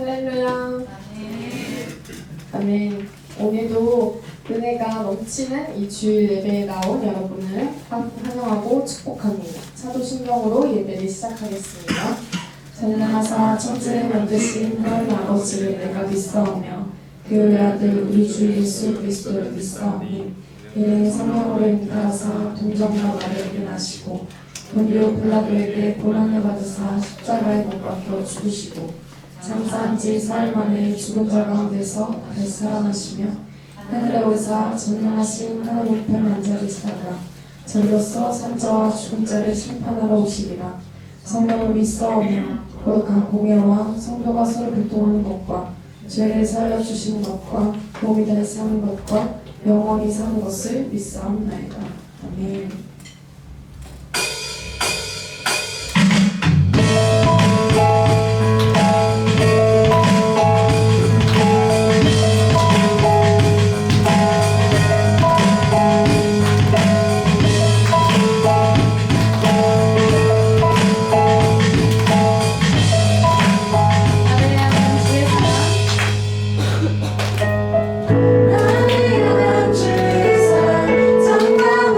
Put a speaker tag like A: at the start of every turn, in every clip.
A: 할렐루야. 아멘. 오늘도 은혜가 넘치는 이 주일 예배에 나온 여러분을 환영하고 축복합니다. 사도신경으로 예배를 시작하겠습니다. 전능하사 천지를 만드신 하나님 아버지를 내가 믿사오며 그 외아들 우리 주 예수 그리스도를 믿사오니 이는 성령으로 인도하사 동정과 나를 일어나시고 본디오 빌라도에게 고난을 받으사 십자가에 못 박혀 죽으시고 장사한 지 사흘 만에 죽은 자 가운데서 다시 살아나시며 하늘에 오사 전능하신 하나님 편 앉아계시다가 저리로서 산자와 죽은 자를 심판하러 오시리라. 성령을 믿사오며 거룩한 공예와 성도가 서로 교통하는 것과 죄를 살려주시는 것과 몸이 다시 사는 것과 영원히 사는 것을 믿사옵나이다. 아멘.
B: 나를 향한 주의 사랑 정말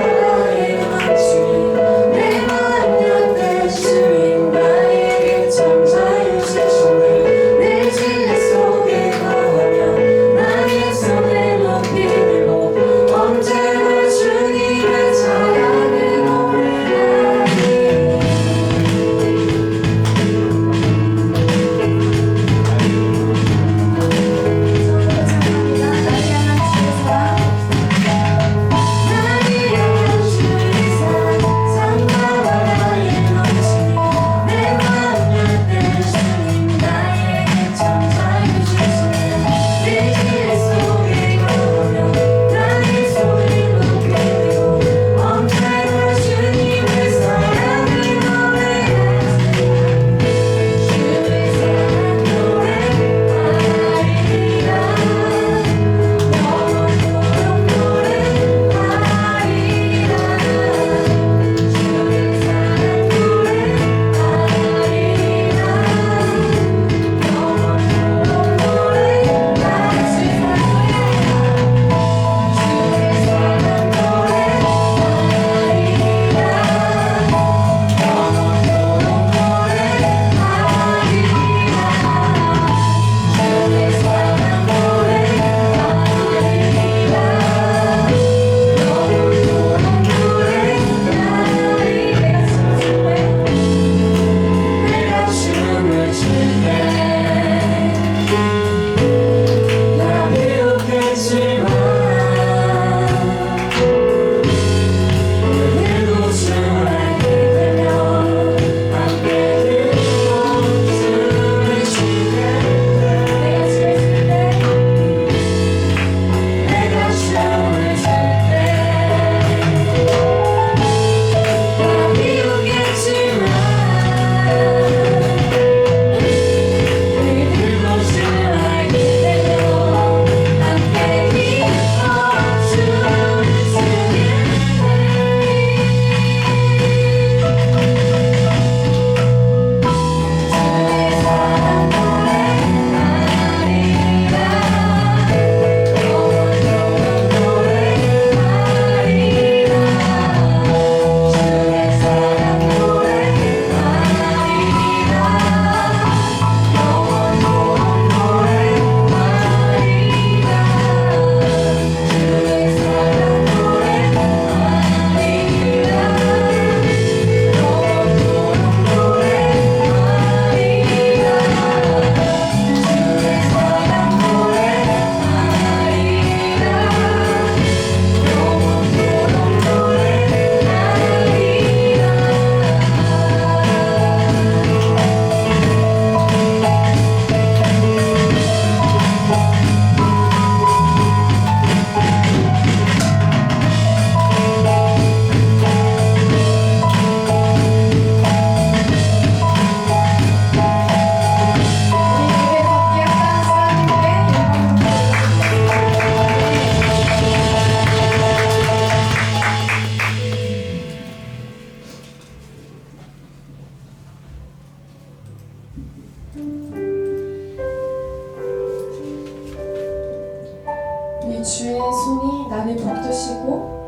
A: 주의 손이 나를 붙드시고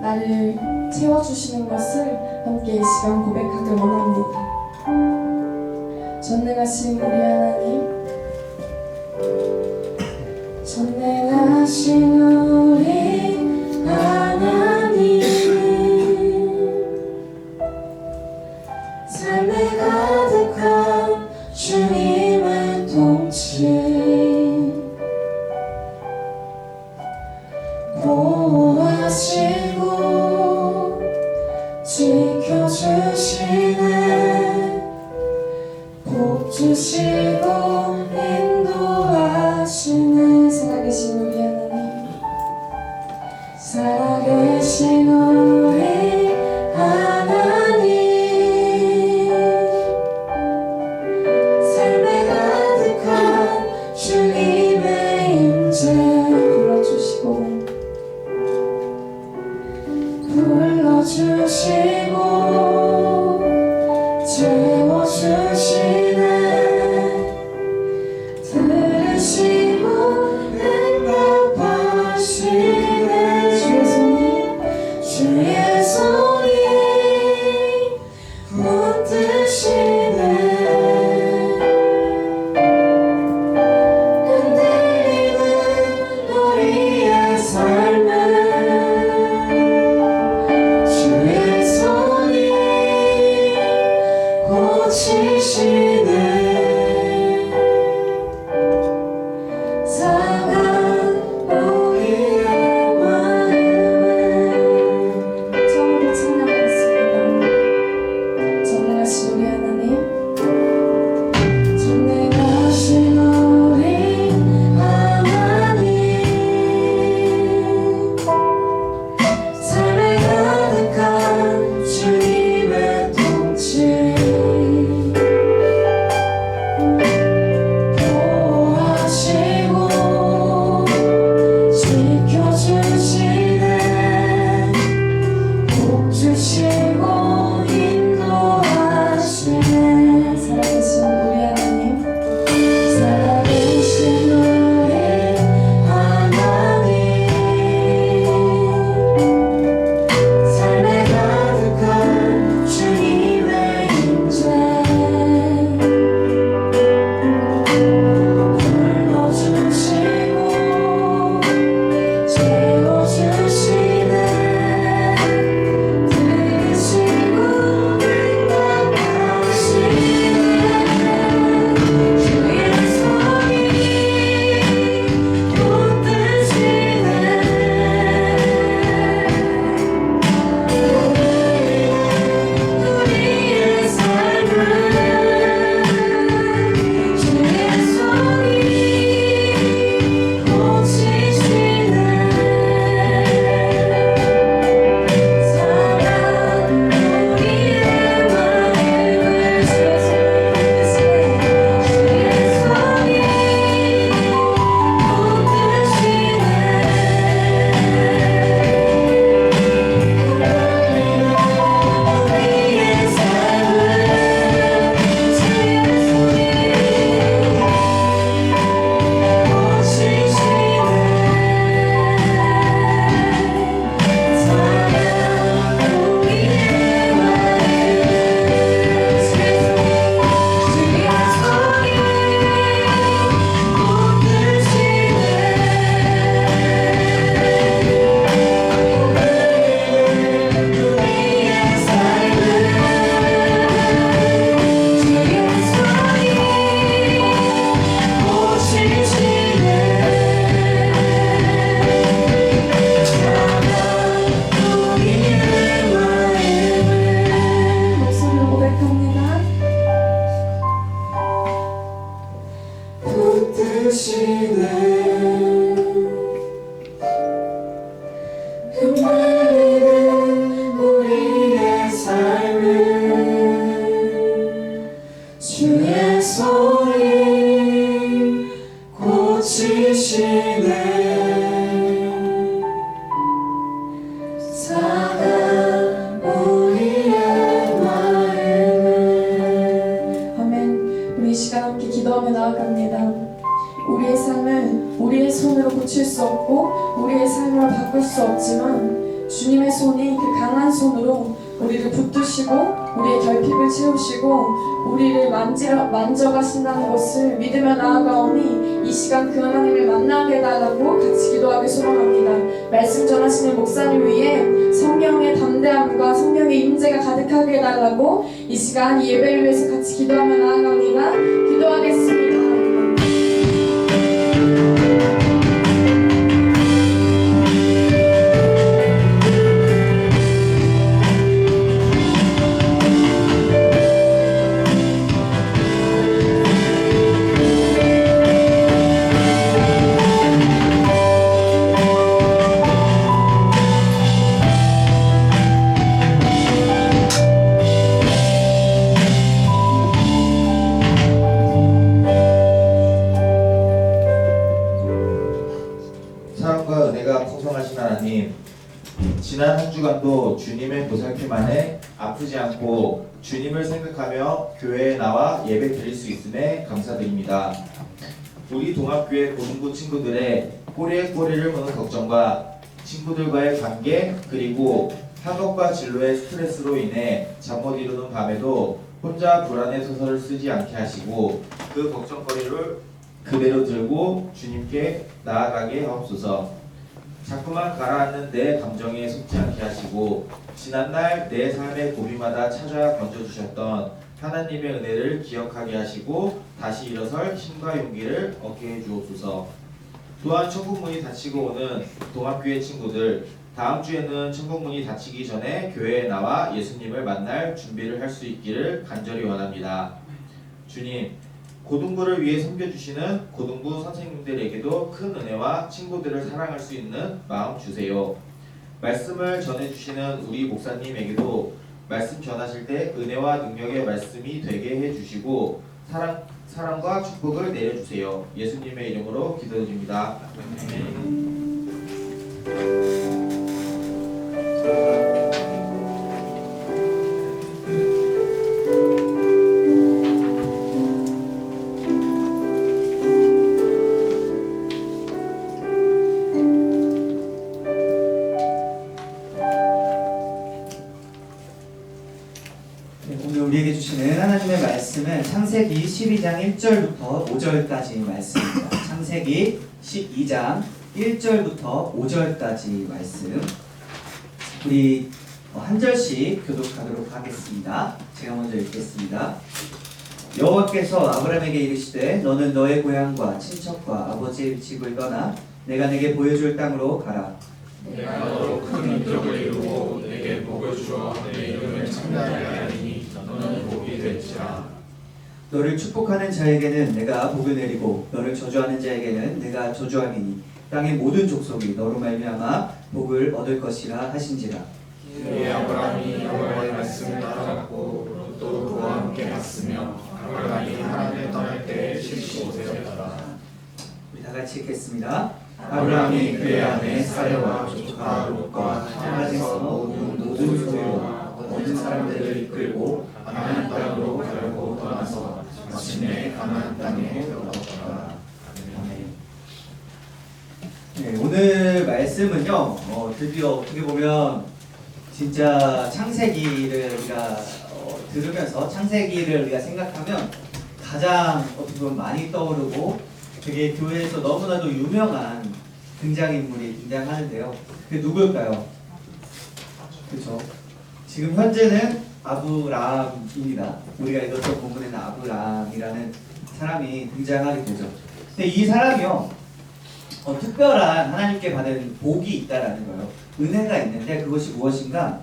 A: 나를 채워주시는 것을 함께 이 시간 고백하길 원합니다. 전능하신 우리 하나님, 전능하신 우리 하나님은 삶에 가득한 주님의 통치 보호하시고 지켜주시네 복 주시고 인도하시네. 살아계신 우리 하나님, 살아계신 우리 하나님 삶에 가득한 주님의 임재 불러주시고 채워주시네 수 없고 우리의 삶을 바꿀 수 없지만 주님의 손이 그 강한 손으로 우리를 붙드시고 우리의 결핍을 채우시고 우리를 만져가신다는 것을 믿으며 나아가오니 이 시간 그 하나님을 만나게 해달라고 같이 기도하기 소망합니다. 말씀 전하시는 목사님 위에 성령의 담대함과 성령의 임재가 가득하게 해달라고 이 시간 이 예배를 위해서 같이 기도하며 나아갑니다. 기도하겠습니다.
B: 사랑과 은혜가 풍성하신 하나님, 지난 한 주간도 주님의 보살핌 안에 아프지 않고 주님을 생각하며 교회에 나와 예배 드릴 수 있음에 감사드립니다. 우리 동합교회 고등부 친구들의 꼬리에 꼬리를 무는 걱정과 친구들과의 관계, 그리고 학업과 진로의 스트레스로 인해 잠 못 이루는 밤에도 혼자 불안의 소설을 쓰지 않게 하시고 그 걱정거리를 그대로 들고 주님께 나아가게 하옵소서. 자꾸만 가라앉는 내 감정에 속지 않게 하시고 지난날 내 삶의 고비마다 찾아 건져주셨던 하나님의 은혜를 기억하게 하시고 다시 일어설 힘과 용기를 얻게 해주옵소서. 또한 천국문이 닫히고 오는 동합교회 친구들, 다음 주에는 천국문이 닫히기 전에 교회에 나와 예수님을 만날 준비를 할 수 있기를 간절히 원합니다. 주님, 고등부를 위해 섬겨주시는 고등부 선생님들에게도 큰 은혜와 친구들을 사랑할 수 있는 마음 주세요. 말씀을 전해주시는 우리 목사님에게도 말씀 전하실 때 은혜와 능력의 말씀이 되게 해주시고 사랑과 축복을 내려주세요. 예수님의 이름으로 기도드립니다.
C: 오늘 우리에게 주시는 하나님의 말씀은 창세기 12장 1절부터 5절까지 말씀입니다. 창세기 12장 1절부터 5절까지 말씀. 우리 한 절씩 교독하도록 하겠습니다. 제가 먼저 읽겠습니다. 여호와께서 아브라함에게 이르시되 너는 너의 고향과 친척과 아버지의 집을 떠나 내가 내게 보여줄 땅으로 가라.
D: 내가 너로 큰 민족을 이루고 내게 복을 주어 내 이름을 창대하게 하리니 너는 복이 될지라.
C: 너를 축복하는 자에게는 내가 복을 내리고 너를 저주하는 자에게는 내가 저주하리니 땅의 모든 족속이 너로 말미암아 복을 얻을 것이라 하신지라.
D: 이에 아브라함이 여호와의 말씀을 따랐고 또 그와 함께 갔으며 아브라함이 하란에 떠날 때에 75세였더라.
C: 우리 다 같이 읽겠습니다.
D: 아브라함이 그의 아내 사레와 조카 롯과 하란에서 모든 소유와 모든 사람들을 이끌고 가나안 땅으로 가려고 떠나서 마침내 가나안 땅에 들어갔더라.
C: 네, 오늘 말씀은요, 드디어 어떻게 보면 진짜 창세기를 우리가 들으면서 창세기를 우리가 생각하면 가장 어떻게 보면 많이 떠오르고 되게 교회에서 너무나도 유명한 등장인물이 등장하는데요. 그게 누굴까요? 그렇죠. 지금 현재는 아브라함입니다. 우리가 읽었던 본문에는 아브라함이라는 사람이 등장하게 되죠. 근데 이 사람이요, 특별한 하나님께 받은 복이 있다라는 거예요. 은혜가 있는데 그것이 무엇인가?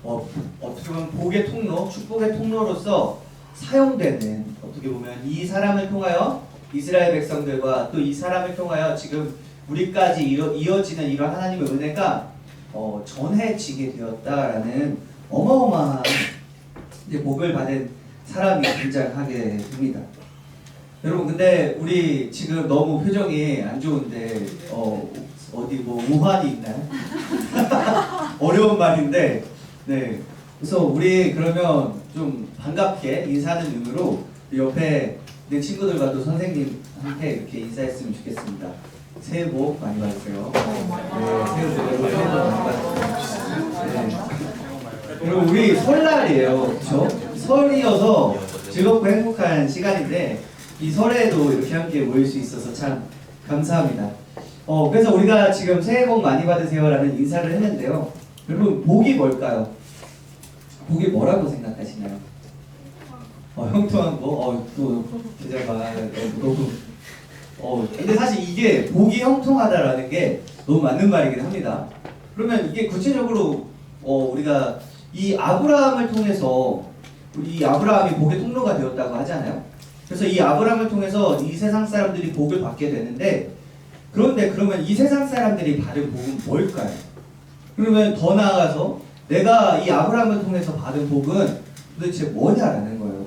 C: 어떻게 보면 복의 통로, 축복의 통로로서 사용되는, 어떻게 보면 이 사람을 통하여 이스라엘 백성들과 또 이 사람을 통하여 지금 우리까지 이어지는 이런 하나님의 은혜가 전해지게 되었다라는 어마어마한 복을 받은 사람이 등장하게 됩니다. 여러분, 근데 우리 지금 너무 표정이 안 좋은데 어디 뭐 우환이 있나요? 어려운 말인데, 네. 그래서 우리 그러면 좀 반갑게 인사하는 의미로 옆에 있는 친구들과 또 선생님한테 이렇게 인사했으면 좋겠습니다. 새해 복 많이 받으세요. 네, 새해 복 많이 받으세요. 네. 그리고 우리 설날이에요, 그렇죠? 설이어서 즐겁고 행복한 시간인데 이 설에도 이렇게 함께 모일 수 있어서 참 감사합니다. 그래서 우리가 지금 새해 복 많이 받으세요라는 인사를 했는데요. 여러분 복이 뭘까요? 복이 뭐라고 생각하시나요? 형통한 거? 또 제자가 너무 근데 사실 이게 복이 형통하다라는 게 너무 맞는 말이긴 합니다. 그러면 이게 구체적으로 우리가 이 아브라함을 통해서 이 아브라함이 복의 통로가 되었다고 하잖아요. 그래서 이 아브라함을 통해서 이 세상 사람들이 복을 받게 되는데 그런데 그러면 이 세상 사람들이 받은 복은 뭘까요? 그러면 더 나아가서 내가 이 아브라함을 통해서 받은 복은 도대체 뭐냐라는 거예요.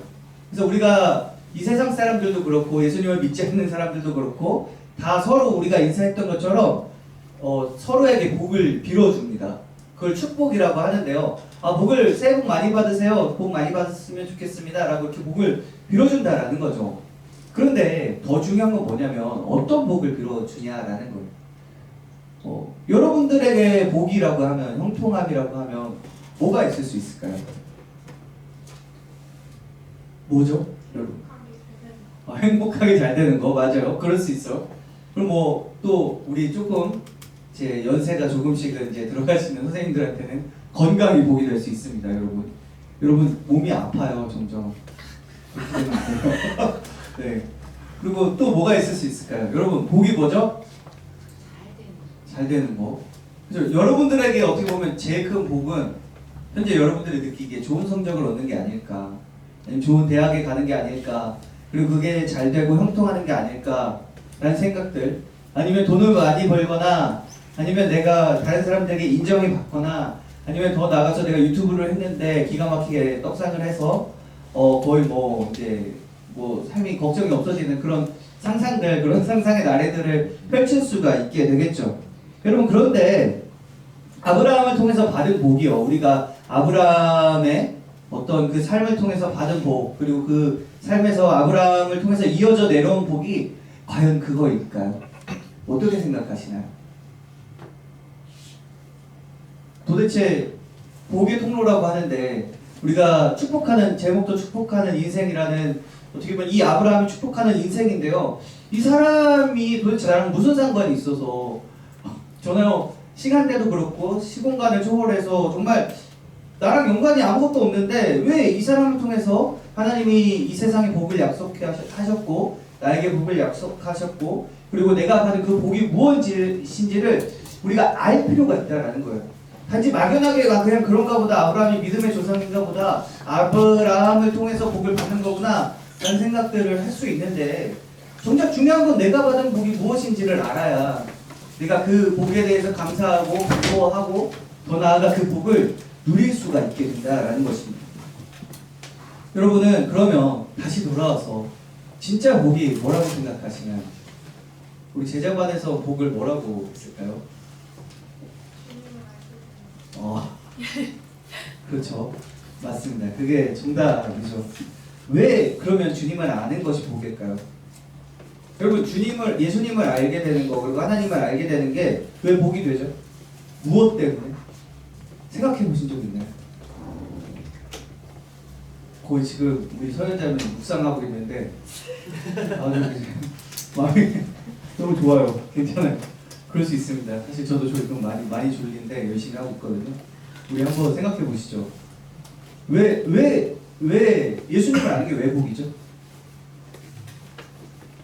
C: 그래서 우리가 이 세상 사람들도 그렇고 예수님을 믿지 않는 사람들도 그렇고 다 서로 우리가 인사했던 것처럼 서로에게 복을 빌어줍니다. 그걸 축복이라고 하는데요. 복을 새해 복 많이 받으세요. 복 많이 받았으면 좋겠습니다. 라고 이렇게 복을 빌어준다라는 거죠. 그런데 더 중요한 건 뭐냐면 어떤 복을 빌어주냐라는 거예요. 여러분들에게 복이라고 하면 형통함이라고 하면 뭐가 있을 수 있을까요? 뭐죠? 여러분 행복하게 잘 되는 거 맞아요. 그럴 수 있어. 그럼 또 우리 조금 이제 연세가 조금씩은 이제 들어가시는 선생님들한테는 건강이 복이 될 수 있습니다. 여러분 몸이 아파요 점점. 그렇게 되면 안 돼요. 네. 그리고 또 뭐가 있을 수 있을까요? 여러분 복이 뭐죠? 잘 되는 거. 그죠? 여러분들에게 어떻게 보면 제일 큰 복은 현재 여러분들이 느끼기에 좋은 성적을 얻는 게 아닐까, 아니면 좋은 대학에 가는 게 아닐까, 그리고 그게 잘 되고 형통하는 게 아닐까라는 생각들, 아니면 돈을 많이 벌거나, 아니면 내가 다른 사람들에게 인정을 받거나, 아니면 더 나가서 내가 유튜브를 했는데 기가 막히게 떡상을 해서 거의 이제 삶이 걱정이 없어지는 그런 상상들, 그런 상상의 나래들을 펼칠 수가 있게 되겠죠. 여러분 그런데 아브라함을 통해서 받은 복이요, 우리가 아브라함의 어떤 그 삶을 통해서 받은 복, 그리고 그 삶에서 아브라함을 통해서 이어져 내려온 복이 과연 그거일까요? 어떻게 생각하시나요? 도대체 복의 통로라고 하는데 우리가 축복하는, 제목도 축복하는 인생이라는, 어떻게 보면 이 아브라함이 축복하는 인생인데요, 이 사람이 도대체 나랑 무슨 상관이 있어서, 저는 시간대도 그렇고 시공간을 초월해서 정말 나랑 연관이 아무것도 없는데 왜 이 사람을 통해서 하나님이 이 세상에 복을 약속하셨고 나에게 복을 약속하셨고, 그리고 내가 받은 그 복이 무엇인지를 우리가 알 필요가 있다라는 거예요. 단지 막연하게 그냥 그런가 보다, 아브라함이 믿음의 조상인가 보다, 아브라함을 통해서 복을 받는 거구나 라는 생각들을 할 수 있는데, 정작 중요한 건 내가 받은 복이 무엇인지를 알아야 내가 그 복에 대해서 감사하고 기뻐하고 더 나아가 그 복을 누릴 수가 있게 된다라는 것입니다. 여러분은 그러면 다시 돌아와서 진짜 복이 뭐라고 생각하시나요? 우리 제자반에서 복을 뭐라고 했을까요? 그렇죠. 맞습니다. 그게 정답이죠. 왜 그러면 주님을 아는 것이 복일까요? 여러분 예수님을 알게 되는 거, 그리고 하나님을 알게 되는 게 왜 복이 되죠? 무엇 때문에? 생각해 보신 적 있나요? 거의 지금 우리 서현자는 묵상하고 있는데 마음이 너무 좋아요. 괜찮아요. 그럴 수 있습니다. 사실 저도 조금 많이 졸린데 열심히 하고 있거든요. 우리 한번 생각해 보시죠. 왜 예수님을 아는 게 왜 복이죠?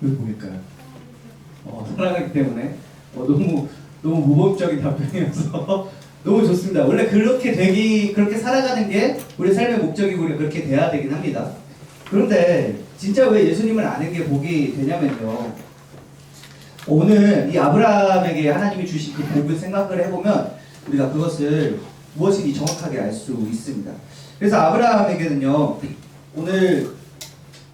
C: 왜 복일까요? 사랑하기 때문에. 너무 모범적인 답변이어서 너무 좋습니다. 원래 그렇게 살아가는 게 우리 삶의 목적이고 우리 그렇게 돼야 되긴 합니다. 그런데 진짜 왜 예수님을 아는 게 복이 되냐면요, 오늘 이 아브라함에게 하나님이 주신 그 복을 생각을 해보면 우리가 그것을 무엇인지 정확하게 알 수 있습니다. 그래서 아브라함에게는요, 오늘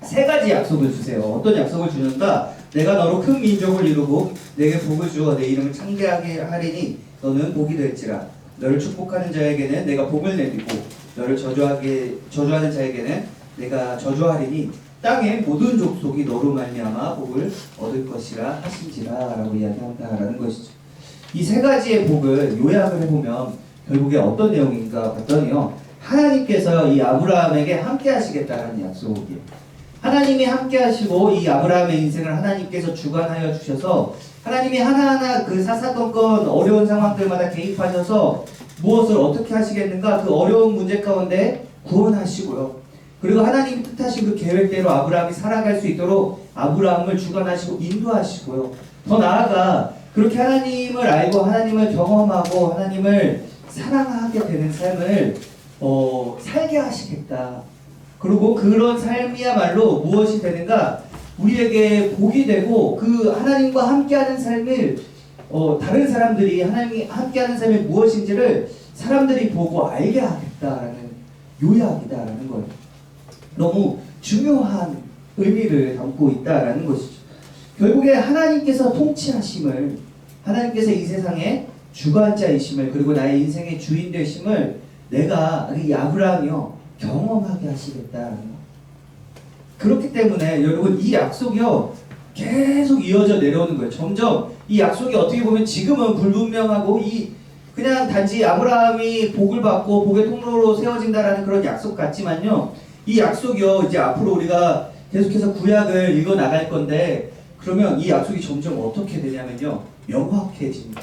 C: 3가지 약속을 주세요. 어떤 약속을 주는가? 내가 너로 큰 민족을 이루고 내게 복을 주어 내 이름을 창대하게 하리니 너는 복이 될지라. 너를 축복하는 자에게는 내가 복을 내리고 너를 저주하는 자에게는 내가 저주하리니 땅의 모든 족속이 너로 말미암아 복을 얻을 것이라 하신지라라고 이야기한다라는 것이죠. 이 세 가지의 복을 요약을 해보면 결국에 어떤 내용인가 봤더니요, 하나님께서 이 아브라함에게 함께 하시겠다라는 약속이에요. 하나님이 함께 하시고 이 아브라함의 인생을 하나님께서 주관하여 주셔서 하나님이 하나하나 그 사사건건 어려운 상황들마다 개입하셔서 무엇을 어떻게 하시겠는가, 그 어려운 문제 가운데 구원하시고요. 그리고 하나님이 뜻하신 그 계획대로 아브라함이 살아갈 수 있도록 아브라함을 주관하시고 인도하시고요. 더 나아가 그렇게 하나님을 알고 하나님을 경험하고 하나님을 사랑하게 되는 삶을 살게 하시겠다. 그리고 그런 삶이야말로 무엇이 되는가? 우리에게 복이 되고 그 하나님과 함께하는 삶을 다른 사람들이 하나님이 함께하는 삶이 무엇인지를 사람들이 보고 알게 하겠다라는 요약이다라는 거예요. 너무 중요한 의미를 담고 있다라는 것이죠. 결국에 하나님께서 통치하심을, 하나님께서 이 세상의 주관자이심을, 그리고 나의 인생의 주인 되심을 내가 이 아브라함이요 경험하게 하시겠다라는 거. 그렇기 때문에 여러분 이 약속이요 계속 이어져 내려오는 거예요. 점점 이 약속이 어떻게 보면 지금은 불분명하고 그냥 단지 아브라함이 복을 받고 복의 통로로 세워진다라는 그런 약속 같지만요, 이 약속이요 이제 앞으로 우리가 계속해서 구약을 읽어 나갈 건데, 그러면 이 약속이 점점 어떻게 되냐면요 명확해집니다.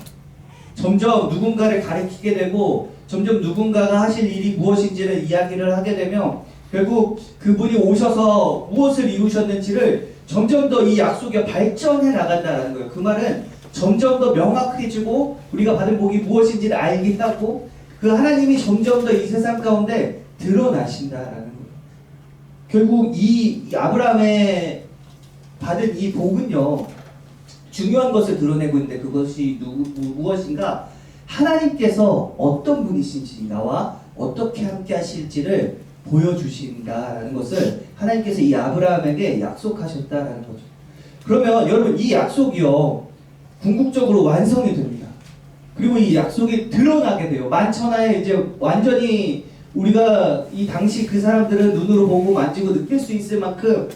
C: 점점 누군가를 가리키게 되고 점점 누군가가 하실 일이 무엇인지를 이야기를 하게 되면 결국 그분이 오셔서 무엇을 이루셨는지를 점점 더 이 약속이 발전해 나간다는 거예요. 그 말은 점점 더 명확해지고 우리가 받은 복이 무엇인지를 알게 하고 그 하나님이 점점 더 이 세상 가운데 드러나신다라는 거예요. 결국 이 아브라함의 받은 이 복은요 중요한 것을 드러내고 있는데, 그것이 무엇인가? 하나님께서 어떤 분이신지, 나와 어떻게 함께 하실지를 보여주신다라는 것을 하나님께서 이 아브라함에게 약속하셨다라는 거죠. 그러면 여러분 이 약속이요 궁극적으로 완성이 됩니다. 그리고 이 약속이 드러나게 돼요. 만천하에 이제 완전히 우리가 이 당시 그 사람들은 눈으로 보고 만지고 느낄 수 있을 만큼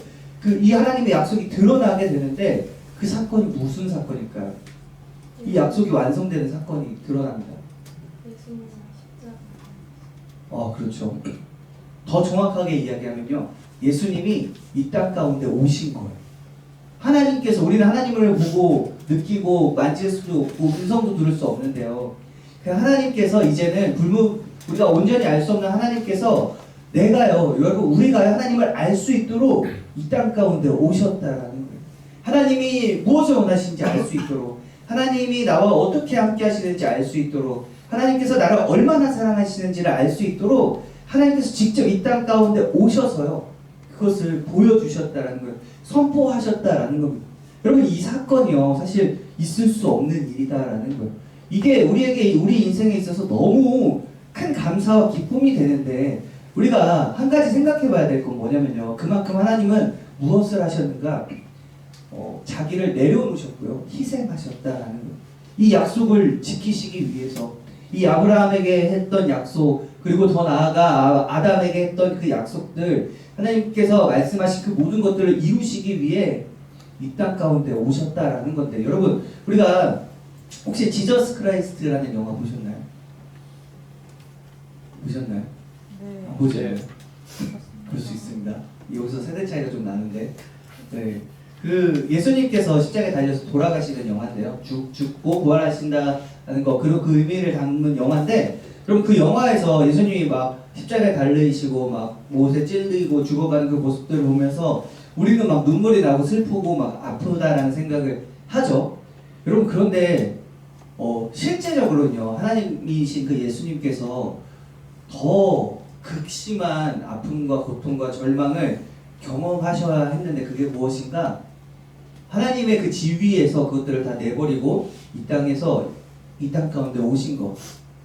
C: 이 하나님의 약속이 드러나게 되는데, 그 사건이 무슨 사건일까요? 이 약속이 완성되는 사건이 드러납니다.
E: 예수님 십자가.
C: 그렇죠. 더 정확하게 이야기하면요, 예수님이 이 땅 가운데 오신 거예요. 하나님께서, 우리는 하나님을 보고 느끼고 만질 수도 없고 음성도 들을 수 없는데요, 그 하나님께서 이제는 우리가 온전히 알 수 없는 하나님께서 내가요, 여러분 우리가 하나님을 알 수 있도록 이 땅 가운데 오셨다라는 거예요. 하나님이 무엇을 원하시는지 알 수 있도록, 하나님이 나와 어떻게 함께 하시는지 알 수 있도록, 하나님께서 나를 얼마나 사랑하시는지를 알 수 있도록 하나님께서 직접 이 땅 가운데 오셔서요 그것을 보여주셨다라는 거예요. 선포하셨다라는 겁니다. 여러분 이 사건이요 사실 있을 수 없는 일이다라는 거예요. 이게 우리에게 우리 인생에 있어서 너무 큰 감사와 기쁨이 되는데, 우리가 한 가지 생각해 봐야 될 건 뭐냐면요, 그만큼 하나님은 무엇을 하셨는가? 자기를 내려놓으셨고요 희생하셨다라는 거예요. 이 약속을 지키시기 위해서, 이 아브라함에게 했던 약속, 그리고 더 나아가 아담에게 했던 그 약속들, 하나님께서 말씀하신 그 모든 것들을 이루시기 위해 이 땅 가운데 오셨다라는 건데, 여러분 우리가 혹시 지저스 크라이스트라는 영화 보셨나요? 보셨나요?
E: 네.
C: 보세요. 그럴 수 있습니다. 여기서 세대 차이가 좀 나는데, 네. 그 예수님께서 십자가에 달려서 돌아가시는 영화인데요. 죽고 부활하신다는 거, 그리고 그 의미를 담은 영화인데, 그럼 그 영화에서 예수님이 막 십자가에 달리시고 막 못에 찔리고 죽어가는 그 모습들을 보면서 우리는 막 눈물이 나고 슬프고 막 아프다라는 생각을 하죠. 여러분 그런데 실제적으로는요 하나님이신 그 예수님께서 더 극심한 아픔과 고통과 절망을 경험하셔야 했는데, 그게 무엇인가? 하나님의 그 지위에서 그것들을 다 내버리고 이 땅에서 이 땅 가운데 오신 것,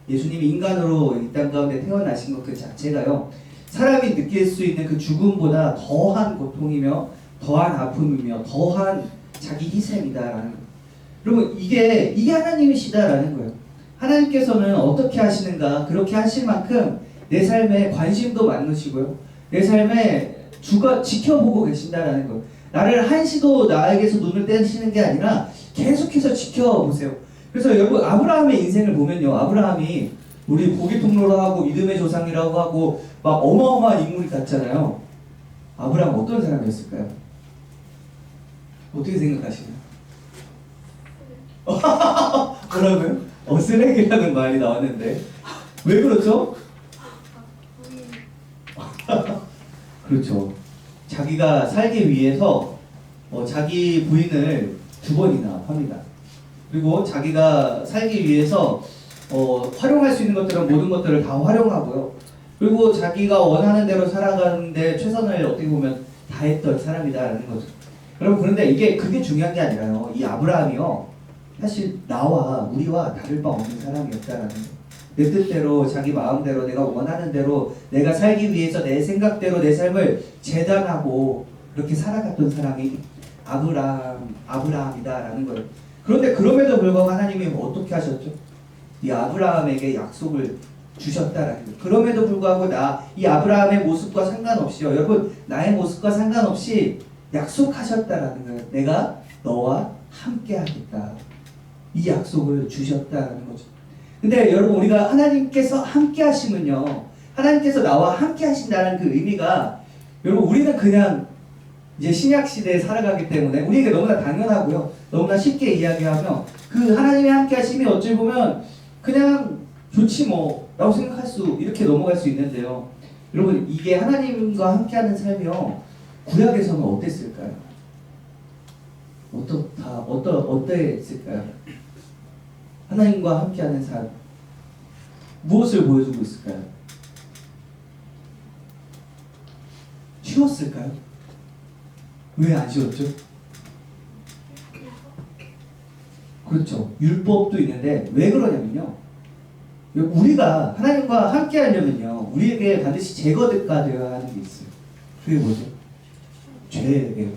C: 예수님이 인간으로 이 땅 가운데 태어나신 것 그 자체가요 사람이 느낄 수 있는 그 죽음보다 더한 고통이며 더한 아픔이며 더한 자기 희생이다라는 거예요. 여러분 이게 하나님이시다라는 거예요. 하나님께서는 어떻게 하시는가, 그렇게 하실 만큼 내 삶에 관심도 많으시고요, 내 삶에 주가 지켜보고 계신다라는 거예요. 나를 한시도 나에게서 눈을 떼시는 게 아니라 계속해서 지켜보세요. 그래서 여러분 아브라함의 인생을 보면요, 아브라함이 우리 보기 통로로 하고 믿음의 조상이라고 하고 막 어마어마한 인물이 같잖아요. 아브라함 어떤 사람이었을까요? 어떻게 생각하시나요? 뭐라고요? 쓰레기라는 말이 나왔는데 왜 그렇죠? 그렇죠. 자기가 살기 위해서 자기 부인을 2번이나 합니다. 그리고 자기가 살기 위해서 활용할 수 있는 것들은 모든 것들을 다 활용하고요. 그리고 자기가 원하는 대로 살아가는데 최선을 어떻게 보면 다했던 사람이다라는 거죠. 여러분 그런데 그게 중요한 게 아니라요. 이 아브라함이요, 사실 우리와 다를 바 없는 사람이었다라는 거예요. 내 뜻대로 자기 마음대로 내가 원하는 대로 내가 살기 위해서 내 생각대로 내 삶을 재단하고 그렇게 살아갔던 사람이 아브라함이다라는 거예요. 그런데 그럼에도 불구하고 하나님이 어떻게 하셨죠? 이 아브라함에게 약속을 주셨다라는 거예요. 그럼에도 불구하고 이 아브라함의 모습과 상관없이요, 여러분 나의 모습과 상관없이 약속하셨다라는 거예요. 내가 너와 함께 하겠다. 이 약속을 주셨다라는 거죠. 근데 여러분 우리가 하나님께서 함께 하시면요, 하나님께서 나와 함께 하신다는 그 의미가, 여러분 우리는 그냥 이제 신약 시대에 살아가기 때문에 우리에게 너무나 당연하고요, 너무나 쉽게 이야기하며 그 하나님의 함께 하심이 어찌 보면 그냥 좋지 뭐 라고 생각할 수, 이렇게 넘어갈 수 있는데요, 여러분 이게 하나님과 함께하는 삶이요, 구약에서는 어땠을까요? 어땠을까요? 하나님과 함께하는 삶, 무엇을 보여주고 있을까요? 쉬웠을까요? 왜 안 쉬웠죠? 그렇죠. 율법도 있는데 왜 그러냐면요, 우리가 하나님과 함께하려면요, 우리에게 반드시 제거가 되어야 하는 게 있어요. 그게 뭐죠? 죄예요.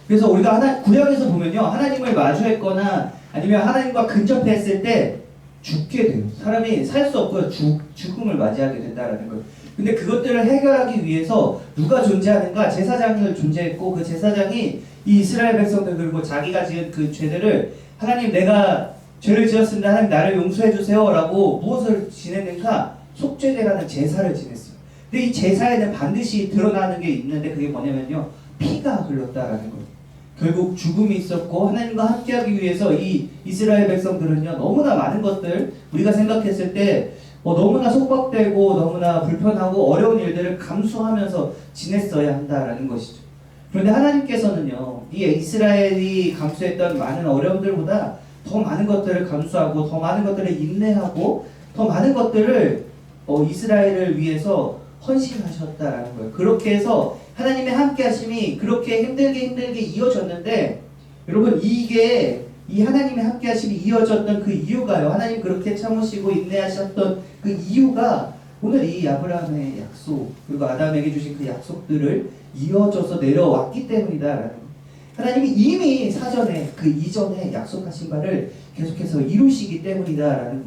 C: 그래서 우리가 구약에서 보면요, 하나님을 마주했거나 아니면 하나님과 근접했을 때 죽게 돼요. 사람이 살 수 없고요, 죽음을 맞이하게 된다라는 거예요. 근데 그것들을 해결하기 위해서 누가 존재하는가? 제사장이 존재했고, 그 제사장이 이 이스라엘 백성들, 그리고 자기가 지은 그 죄들을, 하나님 내가 죄를 지었습니다, 하나님 나를 용서해 주세요 라고 무엇을 지냈는가? 속죄제라는 제사를 지냈어요. 근데 이 제사에는 반드시 드러나는 게 있는데 그게 뭐냐면요, 피가 흘렀다라는 거예요. 결국 죽음이 있었고, 하나님과 함께하기 위해서 이 이스라엘 백성들은요, 너무나 많은 것들, 우리가 생각했을 때 너무나 속박되고 너무나 불편하고 어려운 일들을 감수하면서 지냈어야 한다라는 것이죠. 그런데 하나님께서는요, 이 이스라엘이 감수했던 많은 어려움들보다 더 많은 것들을 감수하고 더 많은 것들을 인내하고 더 많은 것들을 이스라엘을 위해서 헌신하셨다라는 거예요. 그렇게 해서 하나님의 함께하심이 그렇게 힘들게 이어졌는데, 여러분 이 하나님의 함께하심이 이어졌던 그 이유가요, 하나님 그렇게 참으시고 인내하셨던 그 이유가 오늘 이 아브라함의 약속, 그리고 아담에게 주신 그 약속들을 이어져서 내려왔기 때문이다라는 거예요. 하나님이 이미 사전에 그 이전에 약속하신 바를 계속해서 이루시기 때문이다라는 거예요.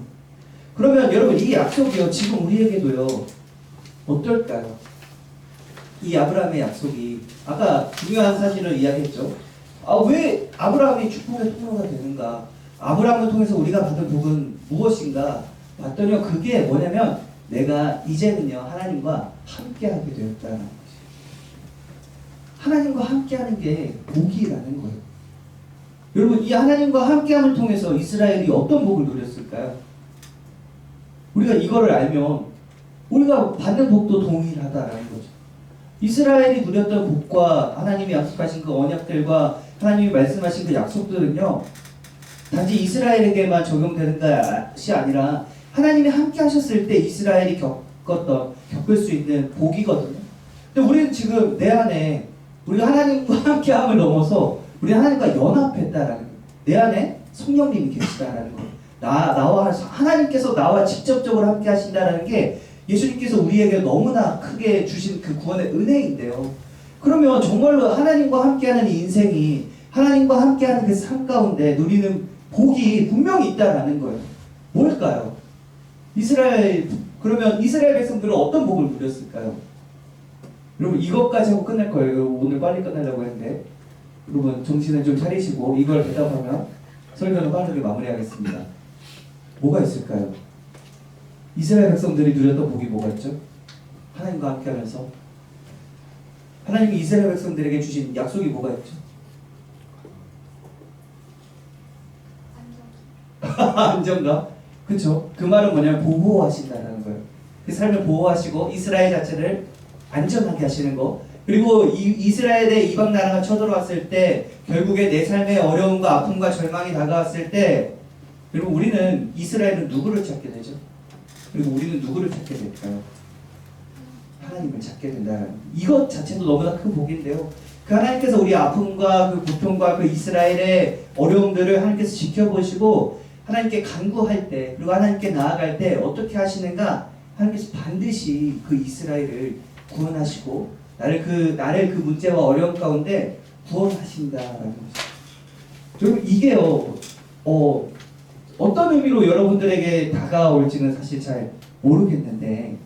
C: 그러면 여러분 이 약속이요, 지금 우리에게도요 어떨까요? 이 아브라함의 약속이, 아까 중요한 사실을 이야기했죠. 왜 아브라함이 축복의 통로가 되는가? 아브라함을 통해서 우리가 받은 복은 무엇인가? 봤더니요, 그게 뭐냐면 내가 이제는요 하나님과 함께하게 되었다는 것이에요. 하나님과 함께하는 게 복이라는 거예요. 여러분 이 하나님과 함께함을 통해서 이스라엘이 어떤 복을 누렸을까요? 우리가 이거를 알면 우리가 받는 복도 동일하다라는 거죠. 이스라엘이 누렸던 복과 하나님이 약속하신 그 언약들과 하나님이 말씀하신 그 약속들은요, 단지 이스라엘에게만 적용되는 것이 아니라 하나님이 함께 하셨을 때 이스라엘이 겪을 수 있는 복이거든요. 근데 우리는 지금 내 안에 우리가 하나님과 함께함을 넘어서 우리 하나님과 연합했다라는 거예요. 내 안에 성령님이 계시다라는 거예요. 나와 하나님께서 나와 직접적으로 함께 하신다라는 게 예수님께서 우리에게 너무나 크게 주신 그 구원의 은혜인데요. 그러면 정말로 하나님과 함께하는 인생이, 하나님과 함께하는 그 삶 가운데 누리는 복이 분명히 있다라는 거예요. 뭘까요? 그러면 이스라엘 백성들은 어떤 복을 누렸을까요? 여러분 이것까지 하고 끝낼 거예요. 오늘 빨리 끝내려고 했는데 여러분 정신을 좀 차리시고 이걸 대답하면 설교는 빠르게 마무리하겠습니다. 뭐가 있을까요? 이스라엘 백성들이 누렸던 복이 뭐가 있죠? 하나님과 함께하면서 하나님이 이스라엘 백성들에게 주신 약속이 뭐가 있죠? 안정감. 그렇죠? 그 말은 뭐냐면 보호하신다는 거예요. 그 삶을 보호하시고 이스라엘 자체를 안전하게 하시는 거. 그리고 이스라엘의 이방 나라가 쳐들어왔을 때 결국에 내 삶의 어려움과 아픔과 절망이 다가왔을 때 그리고 우리는 이스라엘은 누구를 찾게 되죠? 그리고 우리는 누구를 찾게 될까요? 하나님을 찾게 된다. 이것 자체도 너무나 큰 복인데요. 그 하나님께서 우리 아픔과 그 고통과 그 이스라엘의 어려움들을 하나님께서 지켜보시고 하나님께 간구할 때 그리고 하나님께 나아갈 때 어떻게 하시는가? 하나님께서 반드시 그 이스라엘을 구원하시고 나를 그 문제와 어려움 가운데 구원하신다라는 것이죠. 여러분 이게요. 어떤 의미로 여러분들에게 다가올지는 사실 잘 모르겠는데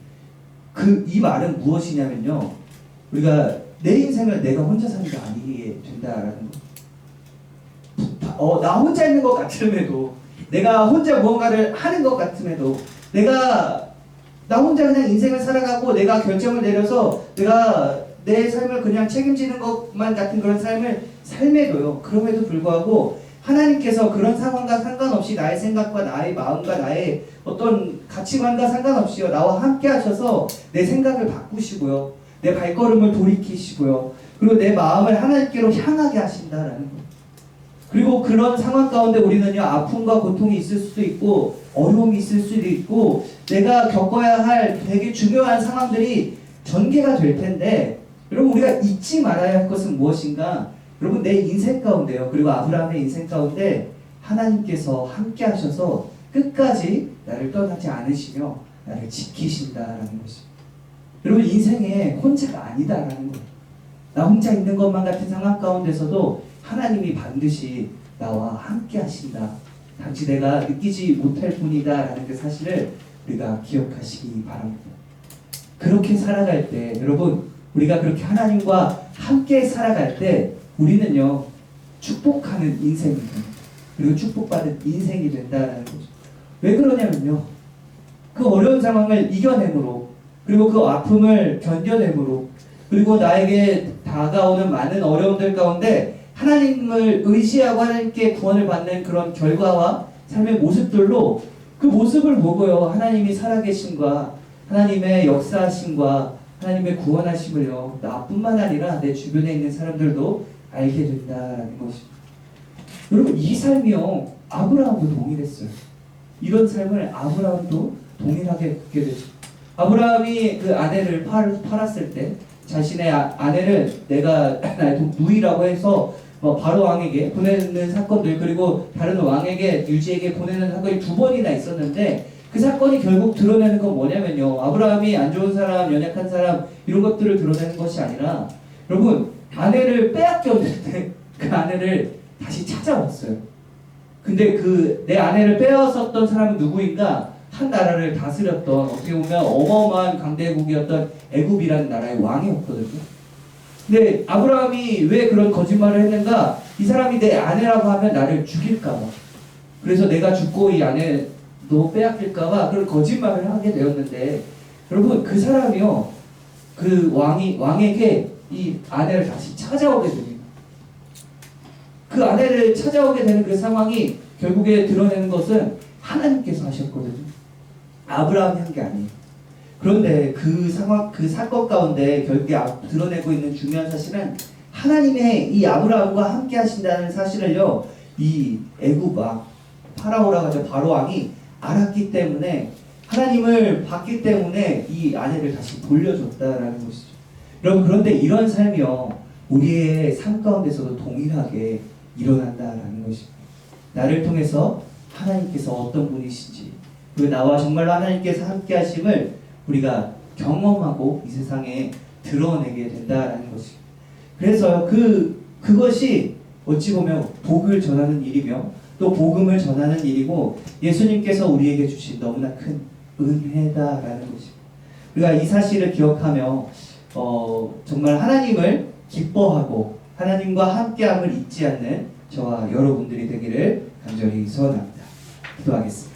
C: 이 말은 무엇이냐면요. 우리가 내 인생을 내가 혼자 사는 게 아니게 된다라는 거. 나 혼자 있는 것 같음에도 내가 혼자 무언가를 하는 것 같음에도 나 혼자 그냥 인생을 살아가고 내가 결정을 내려서 내가 내 삶을 그냥 책임지는 것만 같은 그런 삶을 삶에도요. 그럼에도 불구하고 하나님께서 그런 상황과 상관없이 나의 생각과 나의 마음과 나의 어떤 가치관과 상관없이요. 나와 함께 하셔서 내 생각을 바꾸시고요. 내 발걸음을 돌이키시고요. 그리고 내 마음을 하나님께로 향하게 하신다라는 거예요. 그리고 그런 상황 가운데 우리는요. 아픔과 고통이 있을 수도 있고 어려움이 있을 수도 있고 내가 겪어야 할 되게 중요한 상황들이 전개가 될 텐데 여러분 우리가 잊지 말아야 할 것은 무엇인가? 여러분 내 인생 가운데요. 그리고 아브라함의 인생 가운데 하나님께서 함께 하셔서 끝까지 나를 떠나지 않으시며 나를 지키신다라는 것입니다. 여러분 인생에 혼자가 아니다라는 거예요. 나 혼자 있는 것만 같은 상황 가운데서도 하나님이 반드시 나와 함께 하신다. 단지 내가 느끼지 못할 뿐이다라는 그 사실을 우리가 기억하시기 바랍니다. 그렇게 살아갈 때 여러분 우리가 그렇게 하나님과 함께 살아갈 때 우리는요 축복하는 인생이 됩니다. 그리고 축복받은 인생이 된다는 거죠. 왜 그러냐면요 그 어려운 상황을 이겨내므로 그리고 그 아픔을 견뎌내므로 그리고 나에게 다가오는 많은 어려움들 가운데 하나님을 의지하고 하나님께 구원을 받는 그런 결과와 삶의 모습들로 그 모습을 보고요 하나님이 살아계심과 하나님의 역사하심과 하나님의 구원하심을요 나뿐만 아니라 내 주변에 있는 사람들도 알게 된다라는 것입니다. 여러분 이 삶이요 아브라함도 동일했어요. 이런 삶을 아브라함도 동일하게 겪게 되죠. 아브라함이 그 아내를 팔았을 때 자신의 아내를 내가 나의 누이라고 해서 바로 왕에게 보내는 사건들 그리고 다른 왕에게 유지에게 보내는 사건이 2번이나 있었는데 그 사건이 결국 드러내는 건 뭐냐면요 아브라함이 안 좋은 사람, 연약한 사람 이런 것들을 드러내는 것이 아니라 여러분 아내를 빼앗겼는데 그 아내를 다시 찾아왔어요. 근데 그 내 아내를 빼앗았던 사람은 누구인가? 한 나라를 다스렸던 어떻게 보면 어마어마한 강대국이었던 애굽이라는 나라의 왕이었거든요. 근데 아브라함이 왜 그런 거짓말을 했는가? 이 사람이 내 아내라고 하면 나를 죽일까봐. 그래서 내가 죽고 이 아내도 빼앗길까봐 그런 거짓말을 하게 되었는데 여러분 그 사람이요 그 왕에게 이 아내를 다시 찾아오게 됩니다. 그 아내를 찾아오게 되는 그 상황이 결국에 드러내는 것은 하나님께서 하셨거든요. 아브라함이 한 게 아니에요. 그런데 그 상황, 그 사건 가운데 결국에 드러내고 있는 중요한 사실은 하나님의 이 아브라함과 함께 하신다는 사실을요, 이 애굽 왕, 파라오라고 하죠. 바로 왕이 알았기 때문에 하나님을 봤기 때문에 이 아내를 다시 돌려줬다라는 것이죠. 여러분 그런데 이런 삶이요, 우리의 삶 가운데서도 동일하게 일어난다라는 것입니다. 나를 통해서 하나님께서 어떤 분이신지 그리고 나와 정말로 하나님께서 함께 하심을 우리가 경험하고 이 세상에 드러내게 된다라는 것입니다. 그래서 그것이 어찌 보면 복을 전하는 일이며 또 복음을 전하는 일이고 예수님께서 우리에게 주신 너무나 큰 은혜다라는 것입니다. 우리가 이 사실을 기억하며 정말 하나님을 기뻐하고 하나님과 함께함을 잊지 않는 저와 여러분들이 되기를 간절히 소원합니다. 기도하겠습니다.